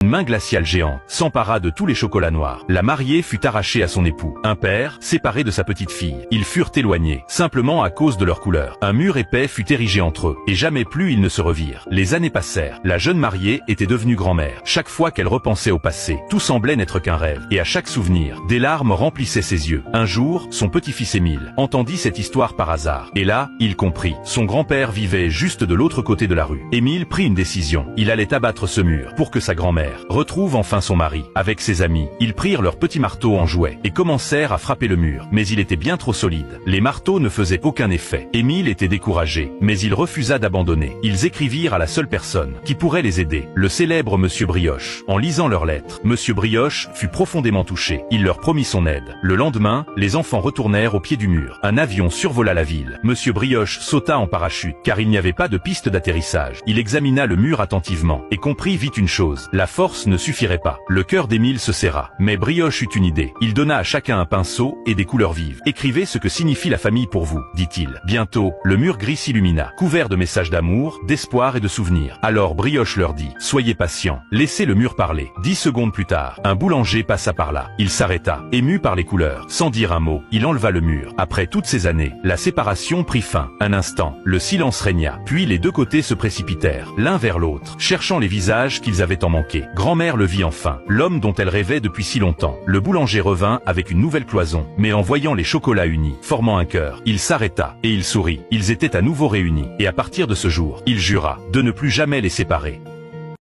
Une main glaciale géante s'empara de tous les chocolats noirs. La mariée fut arrachée à son époux. Un père, séparé de sa petite fille. Ils furent éloignés, simplement à cause de leur couleur. Un mur épais fut érigé entre eux, et jamais plus ils ne se revirent. Les années passèrent. La jeune mariée était devenue grand-mère. Chaque fois qu'elle repensait au passé, tout semblait n'être qu'un rêve. Et à chaque souvenir, des larmes remplissaient ses yeux. Un jour, son petit-fils Émile entendit cette histoire par hasard. Et là, il comprit. Son grand-père vivait juste de l'autre côté de la rue. Émile prit une décision. Il allait abattre ce mur pour que sa grand-mère retrouve enfin son mari. Avec ses amis, ils prirent leur petit marteau en jouet et commencèrent à frapper le mur. Mais il était bien trop solide. Les marteaux ne faisaient aucun effet. Émile était découragé, mais il refusa d'abandonner. Ils écrivirent à la seule personne qui pourrait les aider, le célèbre Monsieur Brioche. En lisant leurs lettres, Monsieur Brioche fut profondément touché. Il leur promit son aide. Le lendemain, les enfants retournèrent au pied du mur. Un avion survola la ville. Monsieur Brioche sauta en parachute, car il n'y avait pas de piste d'atterrissage. Il examina le mur attentivement et comprit vite une chose. La force ne suffirait pas. Le cœur d'Émile se serra. Mais Brioche eut une idée. Il donna à chacun un pinceau et des couleurs vives. Écrivez ce que signifie la famille pour vous, dit-il. Bientôt, le mur gris s'illumina, couvert de messages d'amour, d'espoir et de souvenirs. Alors Brioche leur dit: soyez patients, laissez le mur parler. 10 secondes plus tard, un boulanger passa par là. Il s'arrêta, ému par les couleurs. Sans dire un mot, il enleva le mur. Après toutes ces années, la séparation prit fin. Un instant, le silence régna. Puis les deux côtés se précipitèrent, l'un vers l'autre, cherchant les visages qu'ils avaient tant manqués. Grand-mère le vit enfin, l'homme dont elle rêvait depuis si longtemps. Le boulanger revint avec une nouvelle cloison, mais en voyant les chocolats unis, formant un cœur, il s'arrêta et il sourit. Ils étaient à nouveau réunis, et à partir de ce jour, il jura de ne plus jamais les séparer.